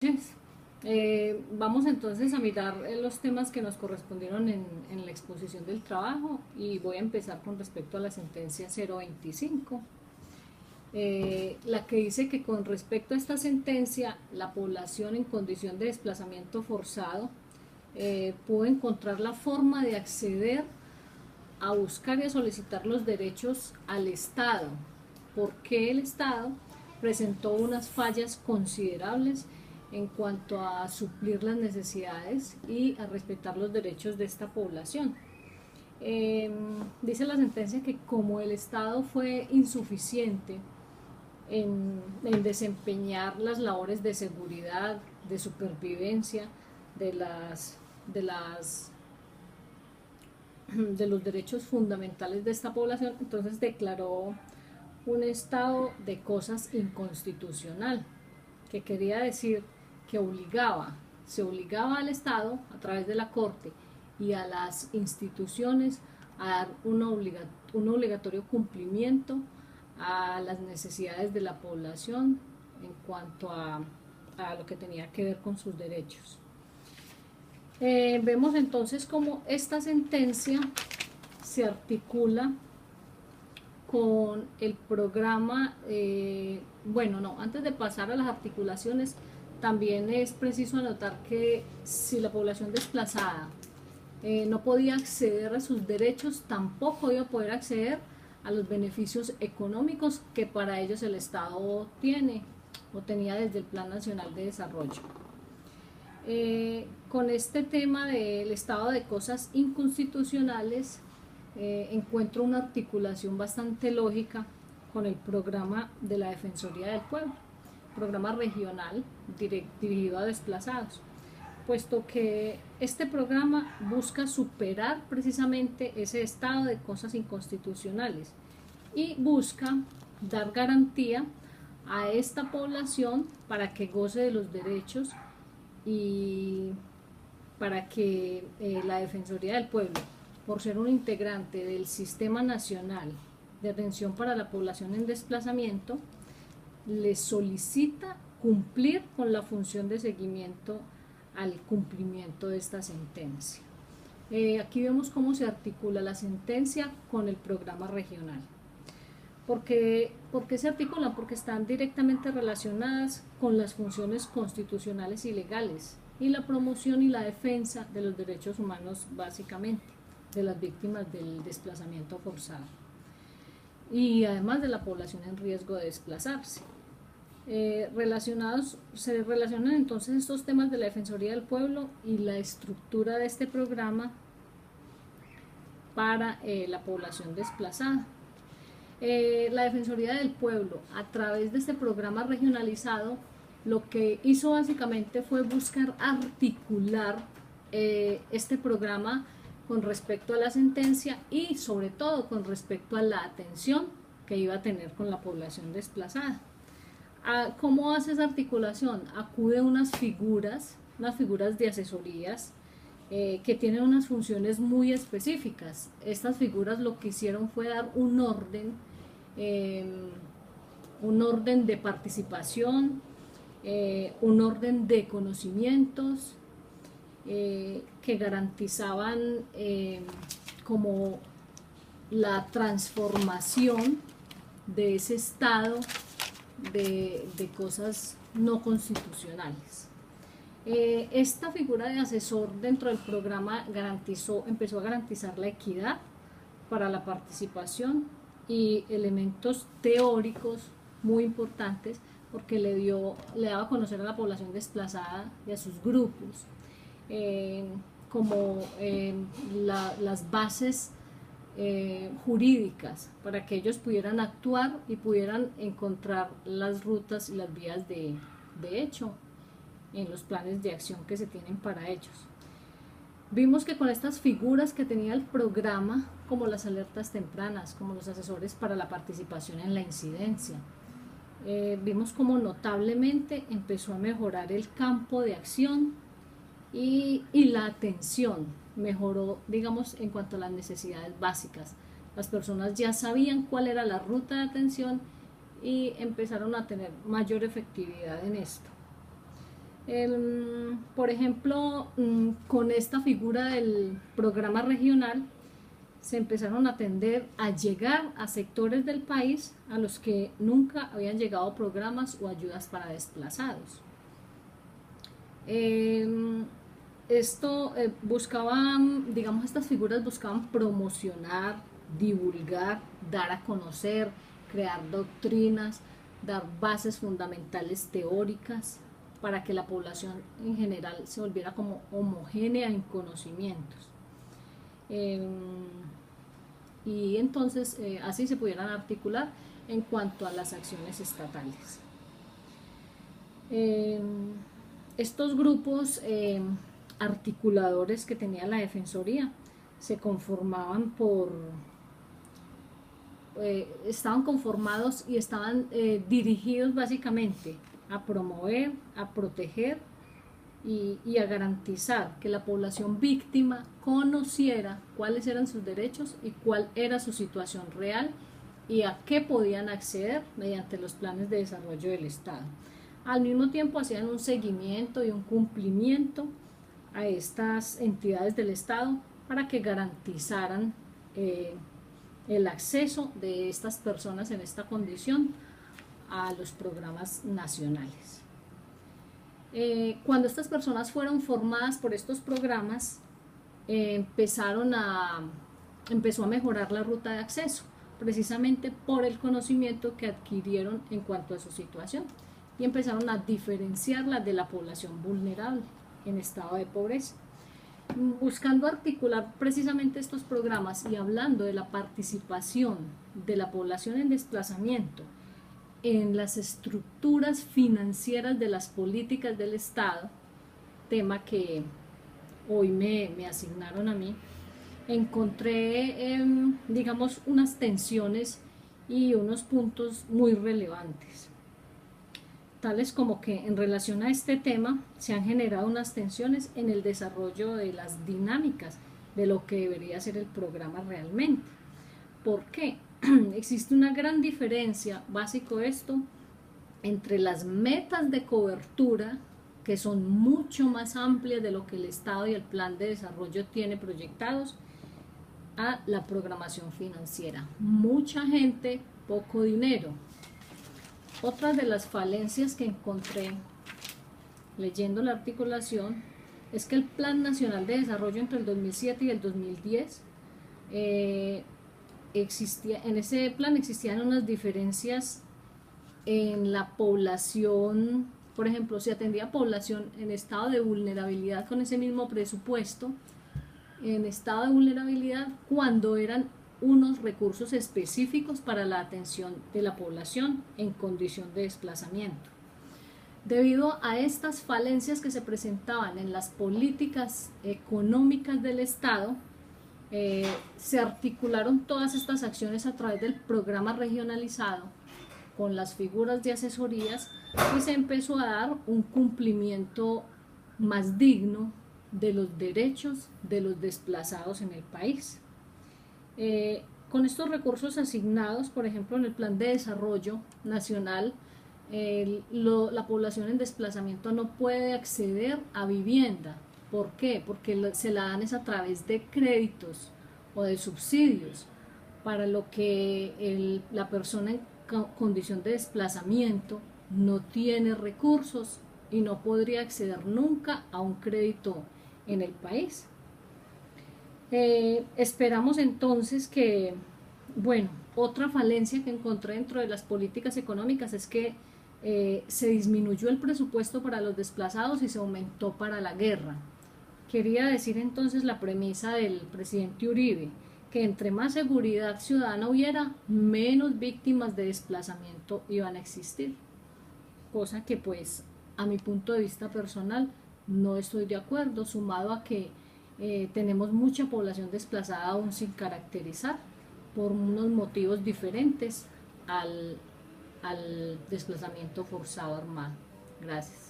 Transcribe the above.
Yes. Vamos entonces a mirar los temas que nos correspondieron en la exposición del trabajo y voy a empezar con respecto a la sentencia 025, la que dice que con respecto a esta sentencia la población en condición de desplazamiento forzado pudo encontrar la forma de acceder a buscar y a solicitar los derechos al Estado, porque el Estado presentó unas fallas considerables en cuanto a suplir las necesidades y a respetar los derechos de esta población. Dice la sentencia que como el Estado fue insuficiente en desempeñar las labores de seguridad, de supervivencia, de las, de las de los derechos fundamentales de esta población, entonces declaró un estado de cosas inconstitucional, que quería decir que se obligaba al Estado a través de la Corte y a las instituciones a dar un obligatorio cumplimiento a las necesidades de la población en cuanto a lo que tenía que ver con sus derechos. Vemos entonces cómo esta sentencia se articula con el programa, antes de pasar a las articulaciones, también es preciso anotar que si la población desplazada no podía acceder a sus derechos, tampoco iba a poder acceder a los beneficios económicos que para ellos el Estado tiene o tenía desde el Plan Nacional de Desarrollo. Con este tema del estado de cosas inconstitucionales, encuentro una articulación bastante lógica con el programa de la Defensoría del Pueblo, programa regional dirigido a desplazados, puesto que este programa busca superar precisamente ese estado de cosas inconstitucionales y busca dar garantía a esta población para que goce de los derechos y para que la Defensoría del Pueblo, por ser un integrante del Sistema Nacional de Atención para la Población en Desplazamiento, le solicita cumplir con la función de seguimiento al cumplimiento de esta sentencia. Aquí vemos cómo se articula la sentencia con el programa regional. ¿Por qué se articulan? Porque están directamente relacionadas con las funciones constitucionales y legales y la promoción y la defensa de los derechos humanos, básicamente, de las víctimas del desplazamiento forzado y además de la población en riesgo de desplazarse. Se relacionan entonces estos temas de la Defensoría del Pueblo y la estructura de este programa para la población desplazada. La Defensoría del Pueblo, a través de este programa regionalizado, lo que hizo básicamente fue buscar articular este programa con respecto a la sentencia y sobre todo con respecto a la atención que iba a tener con la población desplazada. ¿Cómo hace esa articulación? Acude a unas figuras de asesorías que tienen unas funciones muy específicas. Estas figuras lo que hicieron fue dar un orden de participación, un orden de conocimientos que garantizaban como la transformación de ese estado de cosas no constitucionales. Esta figura de asesor dentro del programa empezó a garantizar la equidad para la participación y elementos teóricos muy importantes porque le daba a conocer a la población desplazada y a sus grupos las bases jurídicas para que ellos pudieran actuar y pudieran encontrar las rutas y las vías de hecho en los planes de acción que se tienen para ellos. Vimos que con estas figuras que tenía el programa, como las alertas tempranas, como los asesores para la participación en la incidencia, vimos como notablemente empezó a mejorar el campo de acción y la atención mejoró, digamos, en cuanto a las necesidades básicas. Las personas ya sabían cuál era la ruta de atención y empezaron a tener mayor efectividad en esto. Por ejemplo, con esta figura del programa regional se empezaron a tender a llegar a sectores del país a los que nunca habían llegado programas o ayudas para desplazados. Buscaban, digamos, estas figuras buscaban promocionar, divulgar, dar a conocer, crear doctrinas, dar bases fundamentales teóricas para que la población en general se volviera como homogénea en conocimientos. Y entonces así se pudieran articular en cuanto a las acciones estatales. Estos grupos articuladores que tenía la Defensoría se conformaban estaban conformados y estaban dirigidos básicamente a promover, a proteger y a garantizar que la población víctima conociera cuáles eran sus derechos y cuál era su situación real y a qué podían acceder mediante los planes de desarrollo del Estado. Al mismo tiempo hacían un seguimiento y un cumplimiento a estas entidades del Estado para que garantizaran el acceso de estas personas en esta condición a los programas nacionales. Cuando estas personas fueron formadas por estos programas, empezó a mejorar la ruta de acceso, precisamente por el conocimiento que adquirieron en cuanto a su situación, y empezaron a diferenciarla de la población vulnerable en estado de pobreza. Buscando articular precisamente estos programas y hablando de la participación de la población en desplazamiento en las estructuras financieras de las políticas del Estado, tema que hoy me asignaron a mí, encontré, digamos, unas tensiones y unos puntos muy relevantes, tales como que en relación a este tema se han generado unas tensiones en el desarrollo de las dinámicas de lo que debería ser el programa realmente. ¿Por qué? Existe una gran diferencia, básico esto, entre las metas de cobertura, que son mucho más amplias de lo que el Estado y el plan de desarrollo tiene proyectados, a la programación financiera. Mucha gente, poco dinero. Otra de las falencias que encontré leyendo la articulación es que el Plan Nacional de Desarrollo entre el 2007 y el 2010 en ese plan existían unas diferencias en la población. Por ejemplo, se atendía a población en estado de vulnerabilidad con ese mismo presupuesto, en estado de vulnerabilidad cuando eran unos recursos específicos para la atención de la población en condición de desplazamiento. Debido a estas falencias que se presentaban en las políticas económicas del Estado, se articularon todas estas acciones a través del programa regionalizado con las figuras de asesorías y se empezó a dar un cumplimiento más digno de los derechos de los desplazados en el país. Con estos recursos asignados, por ejemplo, en el Plan de Desarrollo Nacional, la población en desplazamiento no puede acceder a vivienda. ¿Por qué? Porque se la dan es a través de créditos o de subsidios, para lo que la persona en condición de desplazamiento no tiene recursos y no podría acceder nunca a un crédito en el país. Esperamos entonces que, bueno, otra falencia que encontré dentro de las políticas económicas es que se disminuyó el presupuesto para los desplazados y se aumentó para la guerra. Quería decir entonces la premisa del presidente Uribe, que entre más seguridad ciudadana hubiera, menos víctimas de desplazamiento iban a existir, cosa que pues a mi punto de vista personal no estoy de acuerdo, sumado a que tenemos mucha población desplazada aún sin caracterizar por unos motivos diferentes al desplazamiento forzado armado. Gracias.